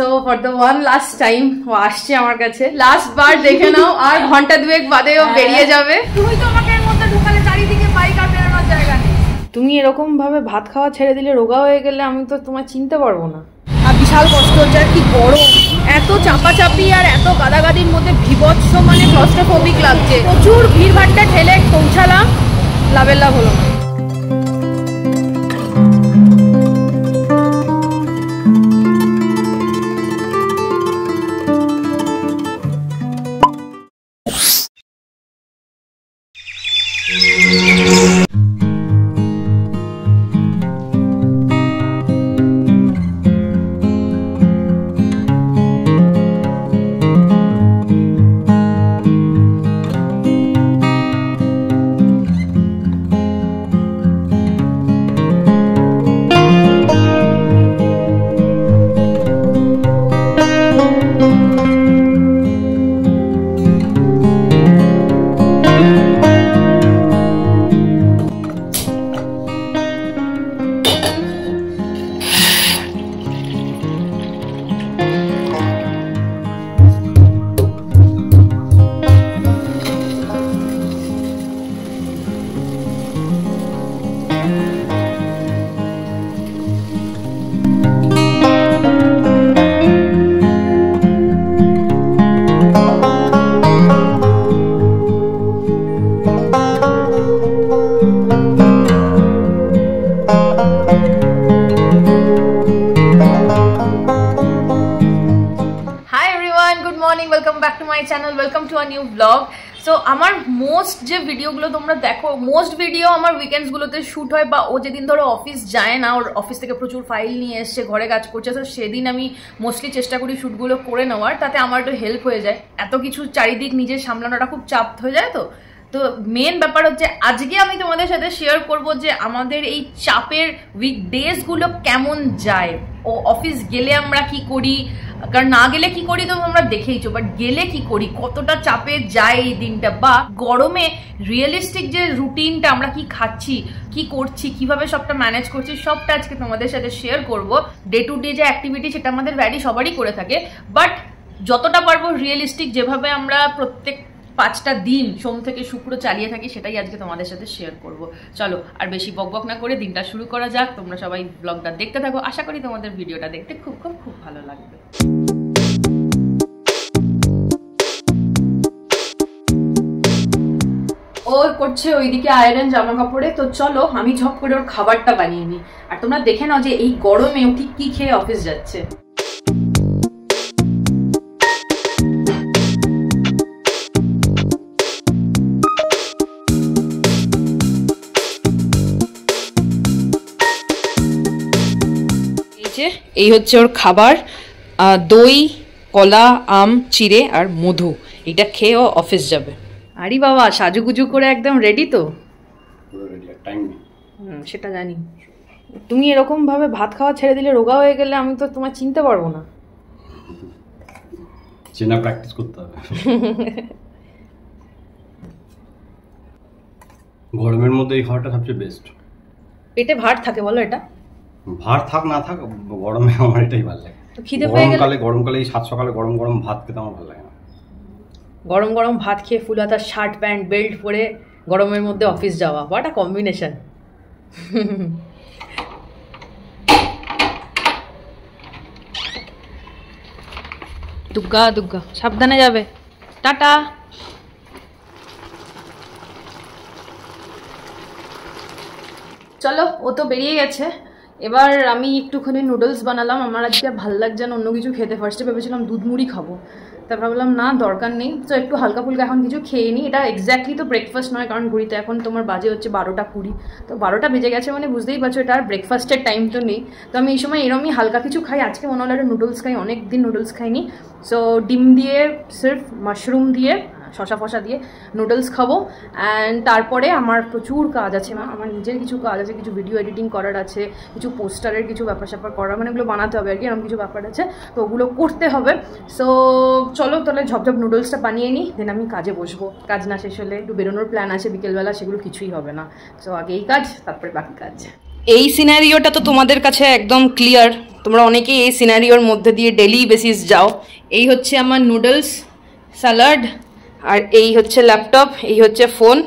So for the one last time ও আসছে আমার কাছে, লাস্ট বার দেখে নাও, আর ঘন্টা দুয়েক বাদে ও বেরিয়ে যাবে। তুমি তো আমাকে এর মধ্যে ঢুকালে চারিদিকে বাইক আর বেরোনোর জায়গা নেই। তুমি এরকম ভাবে ভাত খাওয়া ছেড়ে দিলে রোগা হয়ে গেলে আমি তো তোমায় চিনতে পারবো না। আর বিশাল কষ্ট হচ্ছে, আর কি গরম, এত চাপাচাপি আর এত গাদাগাদির মধ্যে বিভৎস মানে ক্লস্ট্রোফোবিক লাগছে। প্রচুর ভিড়ভাট্টা ঠেলে পৌঁছালাম, লাভের লাভ হলো না। Channel welcome to a new blog. So আমার মোস্ট যে ভিডিওগুলো তোমরা দেখো, মোস্ট ভিডিও আমার উইকেন্ডসগুলোতে শ্যুট হয়, বা ও যেদিন ধরো অফিস যায় না, ওর অফিস থেকে প্রচুর ফাইল নিয়ে এসছে, ঘরে কাজ করছে, তো সেদিন আমি মোস্টলি চেষ্টা করি শ্যুটগুলো করে নেওয়ার, তাতে আমার একটু হেল্প হয়ে যায়। এত কিছু চারিদিক নিজের সামলানোটা খুব চাপ হয়ে যায়। তো মেন ব্যাপার হচ্ছে আজকে আমি তোমাদের সাথে শেয়ার করব যে আমাদের এই চাপের উইকডেজগুলো কেমন যায়। ও অফিস গেলে আমরা কি করি, কারণ না গেলে কি করি তো তোমরা দেখেইছো, বাট গেলে কি করি, কতটা চাপে যায় এই দিনটা, বা গরমে রিয়েলিস্টিক যে রুটিনটা আমরা কি খাচ্ছি, কি করছি, কিভাবে সবটা ম্যানেজ করছি, সবটা আজকে তোমাদের সাথে শেয়ার করব। ডে টু ডে যে অ্যাক্টিভিটি সেটা আমাদের ভ্যারি সবারই করে থাকে, বাট যতটা পারবো রিয়েলিস্টিক যেভাবে আমরা প্রত্যেক 5টা দিন সোম থেকে শুক্র চালিয়ে থাকি, সেটাই আজকে তোমাদের সাথে শেয়ার করব। চলো আর বেশি বকবক না করে দিনটা শুরু করা যাক। তোমরা সবাই ব্লগটা দেখতে থাকো, আশা করি তোমাদের ভিডিওটা দেখতে খুব খুব খুব ভালো লাগবে। ও করছে ওইদিকে আয়রন জামা কাপড়ে, তো চলো আমি ঝপ করে ওর খাবারটা বানিয়ে নিই, আর তোমরা দেখে নাও যে এই গরমে ও ঠিক কি খেয়ে অফিস যাচ্ছে। এই হচ্ছে ওর খাবার, দই, কলা, আম চিড়ে আর মধু। এটা খেয়ে ও অফিস যাবে। আরে বাবা, সাজুগুজু করে একদম রেডি তো? সেটা জানি। তুমি এরকম ভাবে ভাত খাওয়া ছেড়ে দিলে রোগা হয়ে গেলে আমি তো তোমায় চিনতে পারবো না। চেনা প্র্যাকটিস করতে হবে। গরমের মধ্যে এই খাবারটা সবচেয়ে বেস্ট। পেটে ভার থাকে বলো, এটা ভাত থাক না থাক, গরমে আমার এটাই ভালো লাগে। তো খিদে পেয়ে গেলে গরমকালে এই সাত সকালে গরম গরম ভাত খেতে আমার ভালো লাগে না। গরম গরম ভাত খেয়ে ফুল হাতা শার্ট প্যান্ট বেল্ট পরে গরমের মধ্যে অফিস যাওয়া, হোয়াট আ কম্বিনেশন। দুগ্গা দুগ্গা, সাবধানে যাবে, টাটা। চলো, ও তো বেরিয়ে গেছে। এবার আমি একটুখানি নুডলস বানালাম। আমার আজকে ভাল লাগছে না অন্য কিছু খেতে। ফার্স্টে ভেবেছিলাম দুধ মুড়ি খাবো, তারপর ভাবলাম না, দরকার নেই, তো একটু হালকা ফুলকা এখন কিছু খেয়ে নিই। এটা এক্স্যাক্টলি তো ব্রেকফাস্ট নয়, কারণ ঘুরিতে এখন তোমার বাজে হচ্ছে 12টা 20, তো 12টা বেজে গেছে মানে বুঝতেই পারছো এটা আর ব্রেকফাস্টের টাইম তো নেই। তো আমি এই সময় এরমই হালকা কিছু খাই। আজকে মনে হলো একটা নুডলস খাই, অনেক দিন নুডলস খাইনি। সো ডিম দিয়ে, সির্ফ মাশরুম দিয়ে, শশা ফশা দিয়ে নুডলস খাবো। অ্যান্ড তারপরে আমার প্রচুর কাজ আছে, আমার নিজের কিছু কাজ আছে, কিছু ভিডিও এডিটিং করার আছে, কিছু পোস্টারের কিছু ব্যাপার স্যাপার করার, মানে ওগুলো বানাতে হবে আর কি, এরকম কিছু ব্যাপার আছে, তো ওগুলো করতে হবে। সো চলো তাহলে ঝপঝপ নুডলসটা বানিয়ে নিই, দেন আমি কাজে বসবো। কাজ না শেষ হলে একটু বেরোনোর প্ল্যান আছে বিকেলবেলা, সেগুলো কিছুই হবে না। সো আগে এই কাজ, তারপরে বাকি কাজ। এই সিনারিওটা তো তোমাদের কাছে একদম ক্লিয়ার, তোমরা অনেকেই এই সিনারিওর মধ্যে দিয়ে ডেলি বেসিস যাও। এই হচ্ছে আমার নুডলস, স্যালাড, আর এই হচ্ছে ল্যাপটপ, এই হচ্ছে ফোন।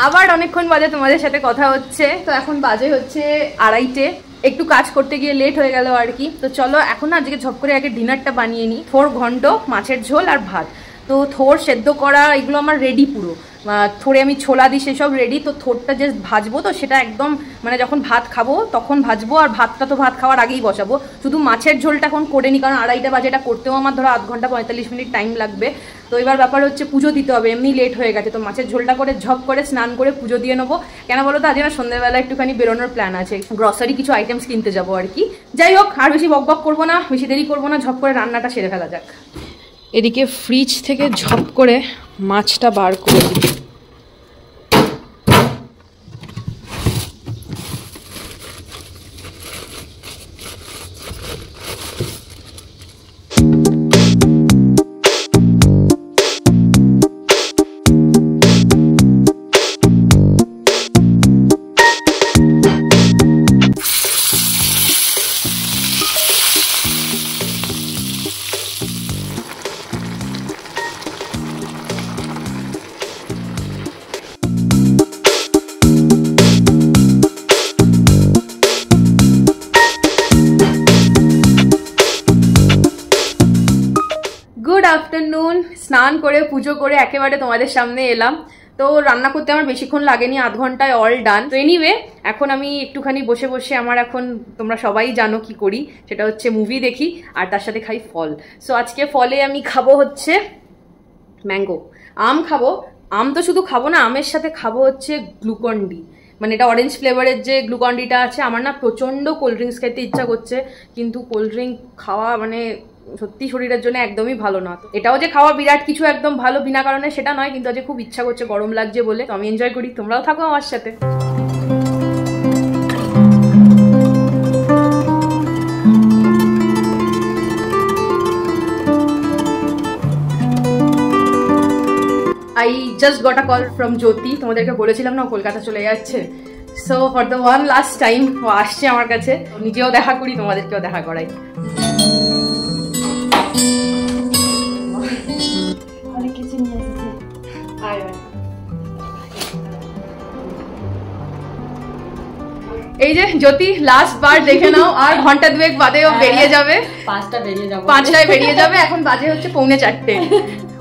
আবার অনেকক্ষণ বাদে তোমাদের সাথে কথা হচ্ছে। তো এখন বাজে হচ্ছে 2:30, একটু কাজ করতে গিয়ে লেট হয়ে গেল আর কি। তো চলো এখন আজকে ঝপ করে আগে ডিনারটা বানিয়ে নিই। থোর ঘন্ট, মাছের ঝোল আর ভাত। তো থোর সেদ্ধ করা এগুলো আমার রেডি পুরো, থোড়ে আমি ছোলা দিই সেসব রেডি। তো থোরটা যে ভাজবো তো সেটা একদম মানে যখন ভাত খাবো তখন ভাজবো, আর ভাতটা তো ভাত খাওয়ার আগেই বসাবো। শুধু মাছের ঝোলটা এখন করে নিই, কারণ 2:30 বাজে, এটা করতেও আমার ধরো 0.5 ঘন্টা 45 মিনিট টাইম লাগবে। তো এবার ব্যাপার হচ্ছে পুজো দিতে হবে, এমনি লেট হয়ে গেছে। তো মাছের ঝোলটা করে ঝপ করে স্নান করে পুজো দিয়ে নেবো। কেন বলো তো, আজ না সন্ধ্যেবেলা একটুখানি বেরোনোর প্ল্যান আছে, গ্রসারি কিছু আইটেমস কিনতে যাবো আর কি। যাই হোক, আর বেশি বকবক করবো না, বেশি দেরি করবো না, ঝপ করে রান্নাটা সেরে ফেলা যাক। এদিকে ফ্রিজ থেকে ঝপ করে মাছটা বার করে দিই। আফটারনুন, স্নান করে পুজো করে একেবারে তোমাদের সামনে এলাম। তো রান্না করতে আমার বেশিক্ষণ লাগেনি, 0.5 ঘন্টায় অল ডান। তো এনিওয়ে, এখন আমি একটুখানি বসে বসে আমার এখন তোমরা সবাই জানো কি করি, সেটা হচ্ছে মুভি দেখি আর তার সাথে খাই ফল। সো আজকে ফলে আমি খাবো হচ্ছে ম্যাঙ্গো, আম খাবো। আম তো শুধু খাবো না, আমের সাথে খাবো হচ্ছে গ্লুকন ডি, মানে এটা অরেঞ্জ ফ্লেভারের যে গ্লুকন ডিটা আছে। আমার না প্রচন্ড কোল্ড ড্রিঙ্কস খেতে ইচ্ছা করছে, কিন্তু কোল্ড ড্রিঙ্ক খাওয়া মানে সত্যি শরীরের জন্য একদমই ভালো না। তো এটাও যে খাওয়া বিরাট কিছু একদম ভালো বিনা কারণে সেটা নয়, কিন্তু আজকে খুব ইচ্ছা করছে, গরম লাগছে বলে। তো আমি এনজয় করি, তোমরাও থাকো আমার সাথে। I just got a call from জ্যোতি, তোমাদেরকে বলেছিলাম না কলকাতা চলে যাচ্ছে। So for the one last time ও আসছে আমার কাছে, নিজেও দেখা করি, তোমাদেরকেও দেখা করাই। এই যে জ্যোতি, লাস্ট বার দেখে নাও, আর ঘন্টা 2 বাদেও বেরিয়ে যাবে। 5টায় বেরিয়ে যাবে, এখন বাজে হচ্ছে 3:45।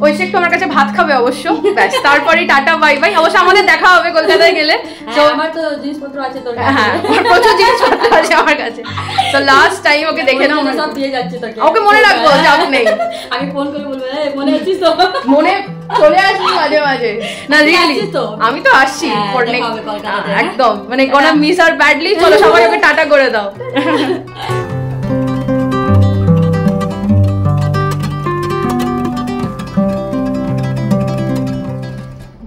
ওই সে একটু আমার কাছে ভাত খাবে অবশ্য, ব্যাস তারপরে টাটা বাই বাই। অবশ্য আমাদের দেখা হবে কলকাতায় গেলে। তো আমার তো জিনিসপত্র আছে তোর, হ্যাঁ প্রচুর জিনিসপত্র আছে আমার কাছে। তো লাস্ট টাইম ওকে দেখে নাও, সব দিয়ে যাচ্ছে তোকে, ওকে মনে রাখবো, চাপ নেই। আমি ফোন করে বলবো মনে আছিস তো, মনে চলে আসবি মাঝে মাঝে। না রিয়েলি আমি তো আসছি, একদম মানে গোনা মিস আর ব্যাডলি। চলো সবাই ওকে টাটা করে দাও।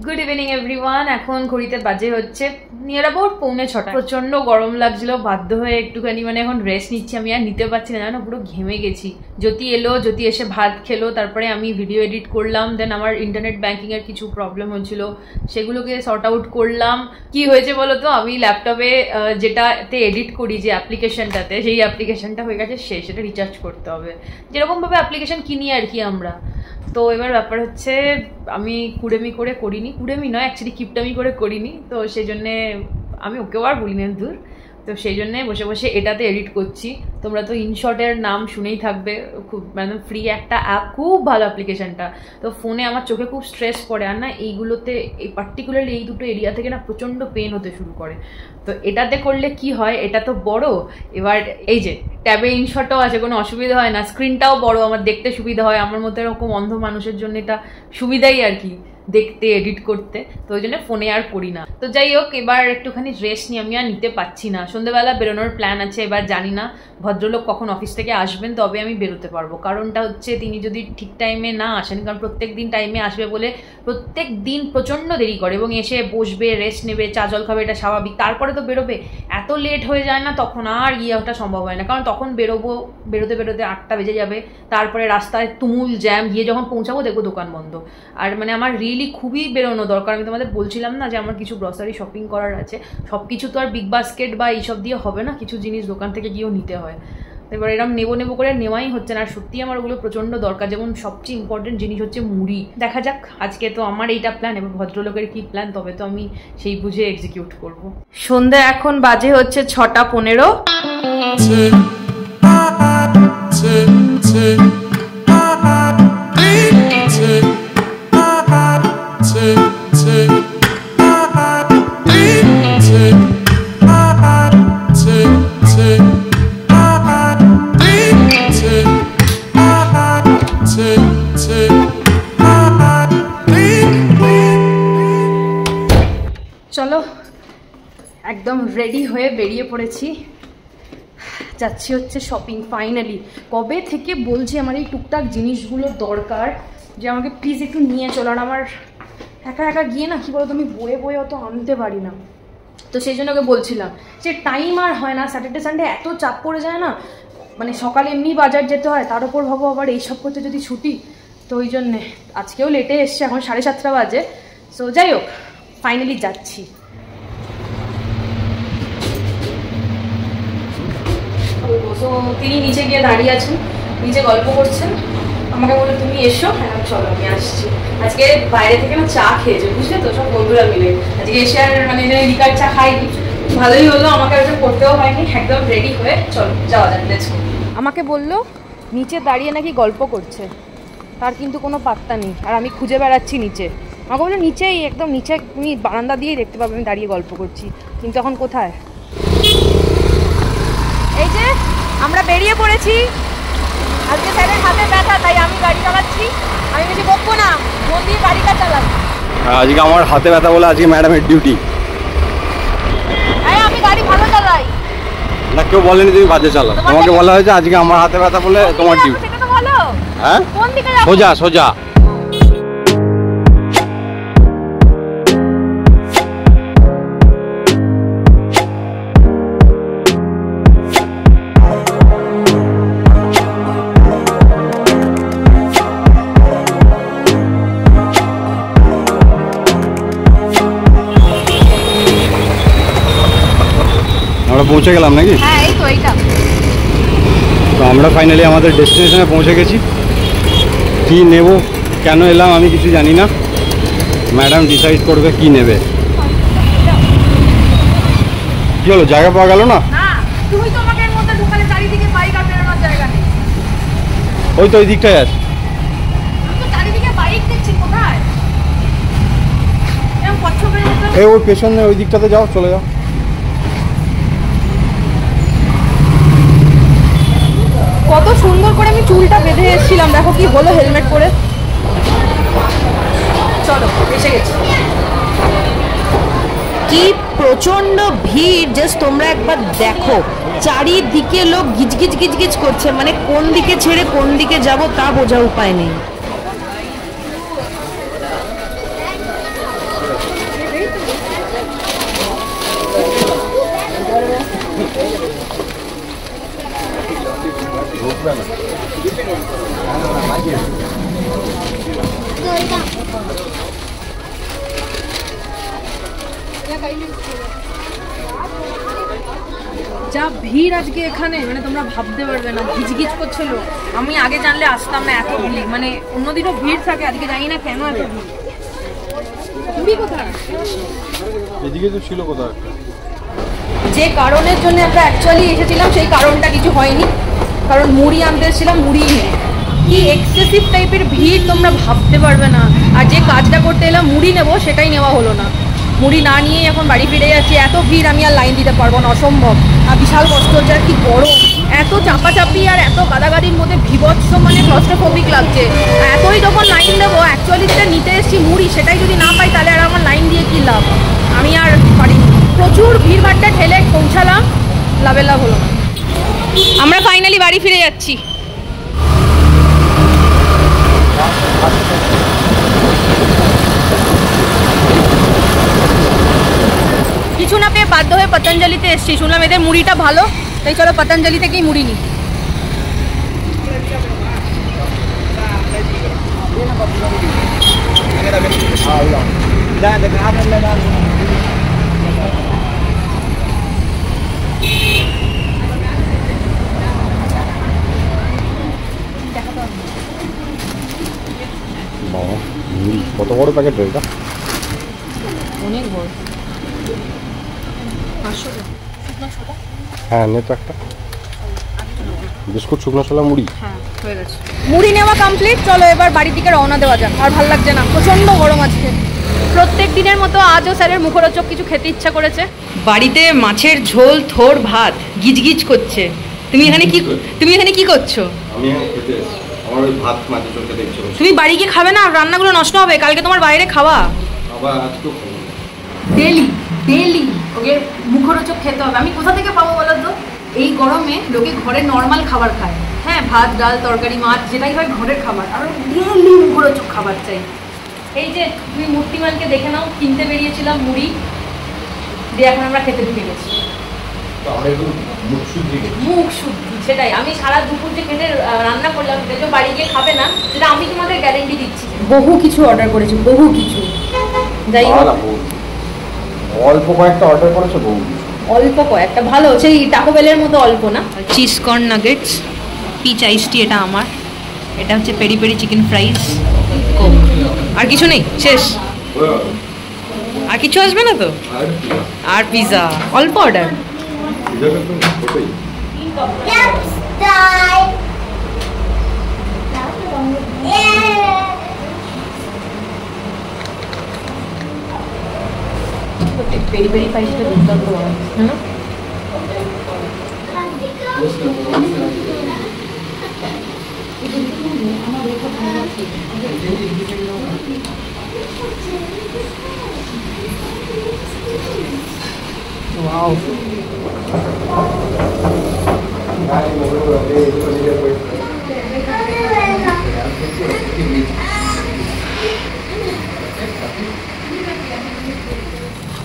Good evening everyone. এখন ঘড়িতে বাজে হচ্ছে নিয়ার অ্যাবাউট 6:45। প্রচন্ড গরম লাগছিল, বাধ্য হয়ে একটুখানি মানে এখন রেস্ট নিচ্ছি। আমি আর নিতে পারছি না, জানো পুরো ঘেমে গেছি। জ্যোতি এলো, জ্যোতি এসে ভাত খেলো, তারপরে আমি ভিডিও এডিট করলাম। দেন আমার ইন্টারনেট ব্যাঙ্কিং এর কিছু প্রবলেম হচ্ছিল, সেগুলোকে সর্ট আউট করলাম। কি হয়েছে বলো তো, আমি ল্যাপটপে যেটাতে এডিট করি যে অ্যাপ্লিকেশনটাতে, সেই অ্যাপ্লিকেশনটা হয়ে গেছে শেষ, সেটা রিচার্জ করতে হবে, যেরকমভাবে অ্যাপ্লিকেশন কিনি আর কি আমরা। তো এবার ব্যাপার হচ্ছে আমি কুড়েমি করে করিনি, কুড়েমি নয় অ্যাকচুয়ালি কিপটামি করে করিনি। তো সেই জন্যে আমি ওকেও আর বলিনি দূর। তো সেই জন্যে বসে বসে এটাতে এডিট করছি। তোমরা তো ইনশটের নাম শুনেই থাকবে, খুব মানে ফ্রি একটা অ্যাপ, খুব ভালো অ্যাপ্লিকেশনটা। তো ফোনে আমার চোখে খুব স্ট্রেস পড়ে, আর না এইগুলোতে এই পার্টিকুলারলি এই দুটো এরিয়া থেকে না প্রচণ্ড পেন হতে শুরু করে। তো এটাতে করলে কি হয়, এটা তো বড়, এবার এই যে ট্যাবে ইনশটও আছে, কোনো অসুবিধা হয় না, স্ক্রিনটাও বড়, আমার দেখতে সুবিধা হয়। আমার মতো এরকম অন্ধ মানুষের জন্য এটা সুবিধাই আর কি, দেখতে এডিট করতে, তো ওই জন্য ফোনে আর করি না। তো যাই হোক, এবার একটুখানি রেস্ট নিয়ে আমি আর নিতে পারছি না। সন্ধ্যেবেলা বেরোনোর প্ল্যান আছে, এবার জানি না ভদ্রলোক কখন অফিস থেকে আসবেন, তবে আমি বেরোতে পারবো। কারণটা হচ্ছে তিনি যদি ঠিক টাইমে না আসেন, কারণ প্রত্যেক দিন টাইমে আসবে বলে প্রত্যেক দিন প্রচণ্ড দেরি করে এবং এসে বসবে, রেস্ট নেবে, চা জল খাবে, এটা স্বাভাবিক, তারপরে তো বেরোবে। এত লেট হয়ে যায় না, তখন আর গিয়ে ওটা সম্ভব হয় না, কারণ তখন বেরোতে 8টা বেজে যাবে, তারপরে রাস্তায় তুমুল জ্যাম, গিয়ে যখন পৌঁছাবো দেখবো দোকান বন্ধ। আর মানে আমার রিয়েলি খুবই বেরোনো দরকার। আমি তোমাদের বলছিলাম না যে আমার কিছু গ্রসারি শপিং করার আছে, সব কিছু তো আর বিগ বাস্কেট বা এইসব দিয়ে হবে না, কিছু জিনিস দোকান থেকে গিয়েও নিতে হয়। এবার এরকম নেবো করে নেওয়াই হচ্ছে না। আর সত্যি আমার ওগুলো প্রচণ্ড দরকার, যেমন সবচেয়ে ইম্পর্টেন্ট জিনিস হচ্ছে মুড়ি। দেখা যাক, আজকে তো আমার এইটা প্ল্যান, এবার ভদ্রলোকের কি প্ল্যান, তবে তো আমি সেই বুঝে এক্সিকিউট করব। সন্ধ্যা এখন বাজে হচ্ছে 6:15। চলো একদম রেডি হয়ে বেরিয়ে পড়েছি, যাচ্ছি হচ্ছে শপিং। ফাইনালি কবে থেকে বলছি আমার এই টুকটাক জিনিসগুলো দরকার, যে আমাকে প্লিজ একটু নিয়ে চলো। আর আমার একা গিয়ে না, কী বলতো, আমি বয়ে অত আনতে পারি না, তো সেই জন্য ওকে বলছিলাম যে টাইম আর হয় না, স্যাটারডে সানডে এত চাপ পড়ে যায় না, মানে সকালে এমনি বাজার যেতে হয়, তার উপর ভাবো আবার এইসব করতে যদি ছুটি, তো ওই জন্যে আজকেও লেটে এসছে, এখন 7:30 বাজে। সো যাই হোক, ফাইনালি যাচ্ছি। তো তিনি নিচে গিয়ে দাঁড়িয়ে আছেন, নিচে গল্প করছেন, আমাকে বলে তুমি এসো। হ্যাঁ চলো আমি আসছি। আজকে বাইরে থেকে না চা খেয়েছে, বুঝলে তো, সব বন্ধুরা মিলে। আজকে এসে আর মানে লিকার চা খাইনি, ভালোই হলো, আমাকে ওটা করতেও হয়নি, একদম রেডি হয়ে চলো যাওয়া যাক, লেটস গো। আমাকে বললো নিচে দাঁড়িয়ে নাকি গল্প করছে, তার কিন্তু কোনো পাত্তা নেই, আর আমি খুঁজে বেড়াচ্ছি নিচে। আমাকে বললো নিচেই, একদম নিচে, তুমি বারান্দা দিয়েই দেখতে পাবে আমি দাঁড়িয়ে গল্প করছি, কিন্তু এখন কোথায়? এই যে আমরা বেরিয়ে পড়েছি। আজকে স্যারের হাতে ব্যথা, তাই আমি গাড়ি চালাচ্ছি। আমি বেশি বকবো না, মন দিয়ে গাড়িটা চালাই। আজকে আমার হাতে ব্যথা বলে আজকে ম্যাডামের ডিউটি। আমি গাড়ি ভালো চালাই না, কেউ বলেনি তুমি বাজে চালাও, তোমাকে বলা হয়েছে আজকে আমার হাতে ব্যথা বলে তোমার ডিউটি। সেটা তো ভালো। হ্যাঁ, কোন দিকে যাবো? সোজা সোজা। আমরা পৌঁছে গেলাম নাকি? হ্যাঁ এই তো, এইটা। তো আমরা ফাইনালি আমাদের ডেস্টিনেশনে পৌঁছে গেছি। কি নেব, কেন এলাম আমি কিছু জানি না, ম্যাডাম ডিসাইড করবে কি নেবে। কি হলো, জায়গা পাওয়া গেল না? না, তুমি তো আমাকে এর মধ্যে ঢুকালে, চারিদিকে বাইক আর বেরোনোর জায়গা নেই। ওই তো ওই দিকটাই আছে। আমি তো চারিদিকে বাইক দেখছি, কোথায়? এরকম কচ্ছপের মতো। এই ওই পেছনে ওই দিকটাতে যাও, চলে যাও। কত সুন্দর করে আমি চুলটা বেঁধে এসেছিলাম, দেখো কি হলো হেলমেট পরে। চলো এসে গেছি। কি প্রচন্ড ভিড়, জাস্ট তোমরা একবার দেখো, চারিদিকে লোক গিজগিজ গিজগিজ করছে, মানে কোন দিকে ছেড়ে কোন দিকে যাব তা বোঝার উপায় নেই। যা ভিড় আজকে এখানে, মানে তোমরা ভাবতে পারবে না, গিজগিজ করছিল। আমি আগে জানলে আসতাম না, এত ভিড়, মানে অন্যদিনও ভিড় থাকে, আজকে জানি না কেন এত ভিড়। তুমি কোথায়? এদিকে তো ছিল কোথায়। যে কারণের জন্য আমরা অ্যাকচুয়ালি এসেছিলাম সেই কারণটা কিছু হয়নি, কারণ মুড়ি আনতে এসেছিলাম, মুড়ি নেই। কি এক্সেসিভ টাইপের ভিড় তোমরা ভাবতে পারবে না। আর যে কাজটা করতে এলাম মুড়ি নেবো, সেটাই নেওয়া হলো না। মুড়ি না নিয়েই এখন বাড়ি ফিরে যাচ্ছি। এত ভিড় আমি আর লাইন দিতে পারবো না, অসম্ভব। আর বিশাল কষ্ট হচ্ছে, আর কি গরম, এত চাপাচাপি আর এত গাদাগাদির মধ্যে বিভৎস মানে ক্লস্ট্রোফোবিক লাগছে। এতই যখন লাইন দেবো, অ্যাকচুয়ালি যেটা নিতে এসেছি মুড়ি, সেটাই যদি না পাই তাহলে আর আমার লাইন দিয়ে কী লাভ, আমি আর পারিনি। প্রচুর ভিড়ভাড়টা ঠেলে পৌঁছালাম, লাভের লাভ হলো না। আমরা ফাইনালি বাড়ি ফিরে যাচ্ছি। কিছু না পেয়ে বাধ্য হয়ে পতঞ্জলিতে এসেছি, শুনলাম এদের মুড়িটা ভালো, তাই চলো পতঞ্জলি থেকেই মুড়ি নিই। কত বড় প্যাকেট এটা? অনেক বড়। হ্যাঁ নে তো একটা বিস্কুট, শুকনো ছোলা, মুড়ি। হ্যাঁ হয়ে গেছে, মুড়ি নেওয়া কমপ্লিট। চলো এবার বাড়ির দিকে রওনা দেওয়া যাক। আর ভালো লাগছে না, প্রচন্ড গরম আজকে। প্রত্যেক দিনের মতো আজও স্যারের মুখরোচক কিছু খেতে ইচ্ছা করেছে। বাড়িতে মাছের ঝোল, থোর ভাত গিজগিজ করছে। তুমি এখানে কি করছো? আমি খেতে এসেছি, আমার ওই ভাত মাছের ঝোল খেতে ইচ্ছে করছে। তুমি বাড়ি গিয়ে খাবে না? রান্নাগুলো নষ্ট হবে, কালকে তোমার বাইরে খাওয়া। আবার আজকেও খাবো। ডেলি ওকে মুখরোচক খেতে হবে। আমি কোথা থেকে পাবো বলো তো? এই গরমে লোকে ঘরে নর্মাল খাবার খায়, হ্যাঁ ভাত ডাল তরকারি মাছ যেটাই হয় ঘরের খাবার, আর ডেলি মুখরোচক খাবার চাই। এই যে তুমি মূর্তিমানকে দেখে নাও, কিনতে বেরিয়েছিলাম মুড়ি দিয়ে, এখন আমরা খেতে ঢুকে গেছি। মুখ শুদ্ধি, সেটাই। আমি সারা দুপুর যে খেতে রান্না করলাম সেটা বাড়ি গিয়ে খাবে না, সেটা আমি তোমাদের গ্যারেন্টি দিচ্ছি। বহু কিছু অর্ডার করেছি, বহু কিছু। যাই হোক, অল্প কয়েকটা অর্ডার করেছো? অল্প কয়েকটা, ভালো সেই টাকো বেলের মতো অল্প না। Cheese corn nuggets, peach ice tea এটা আমার, এটা হচ্ছে peri peri chicken fries, coke. আর কিছু নেই, শেষ? আর কিছু আসবে না তো? আর পিজা, অল্প অর্ডার। পেরি পেরি ফ্রাইসটা দুর্দান্ত হয়, হ্যাঁ না? ওয়াও,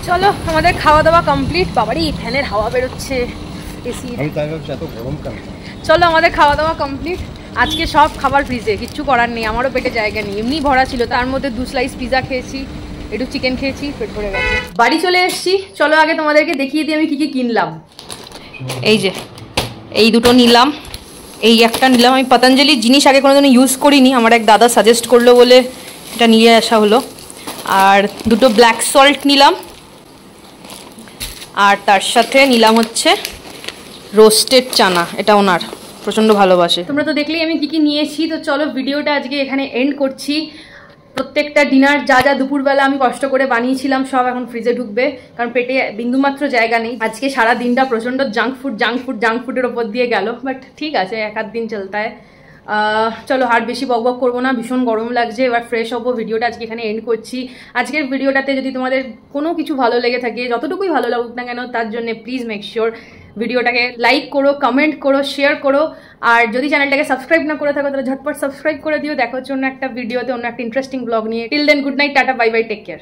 চলো আমাদের খাওয়া দাওয়া কমপ্লিট। বাবারই ফ্যানের হাওয়া বেরোচ্ছে, এসি। চলো আমাদের খাওয়া দাওয়া কমপ্লিট। আজকে সব খাবার ফ্রিজে, কিচ্ছু করার নেই, আমারও পেটে জায়গা নেই, এমনি ভরা ছিল। তার মধ্যে 2 স্লাইস পিজা খেয়েছি, একটু চিকেন খেয়েছি, পেট ভরে গেছে। বাড়ি চলে এসেছি, চলো আগে তোমাদেরকে দেখিয়ে দিই আমি কি কি কিনলাম। এই যে এই দুটো নিলাম, এই একটা নিলাম। আমি পতঞ্জলির জিনিস আগে কোনোদিনও ইউজ করিনি, আমার এক দাদা সাজেস্ট করলো বলে এটা নিয়ে আসা হলো। আর দুটো ব্ল্যাক সল্ট নিলাম, আর তার সাথে নিলাম হচ্ছে রোস্টেড চানা, এটা ওনার প্রচণ্ড ভালোবাসে। তোমরা তো দেখলেই আমি কি কি নিয়েছি। তো চলো ভিডিওটা আজকে এখানে এন্ড করছি। প্রত্যেকটা ডিনার যা যা দুপুরবেলা আমি কষ্ট করে বানিয়েছিলাম সব এখন ফ্রিজে ঢুকবে, কারণ পেটে বিন্দুমাত্র জায়গা নেই। আজকে সারা দিনটা প্রচণ্ড জাঙ্ক ফুডের ওপর দিয়ে গেল, বাট ঠিক আছে, এক আধ দিন চলতা হয়। চলো আর বেশি বকবক করবো না, ভীষণ গরম লাগছে, এবার ফ্রেশ হবো। ভিডিওটা আজকে এখানে এন্ড করছি। আজকের ভিডিওটাতে যদি তোমাদের কোনো কিছু ভালো লেগে থাকে, যতটুকুই ভালো লাগুক না কেন, তার জন্য প্লিজ মেক শিওর ভিডিওটাকে লাইক করো, কমেন্ট করো, শেয়ার করো। আর যদি চ্যানেলটাকে সাবস্ক্রাইব না করে থাকো তাহলে ঝটপট সাবস্ক্রাইব করে দিও। দেখা হচ্ছে অন্য একটা ভিডিওতে, অন্য একটা ইন্টারেস্টিং ব্লগ নিয়ে। টিল দেন গুড নাইট, টাটা, বাই বাই, টেক কেয়ার।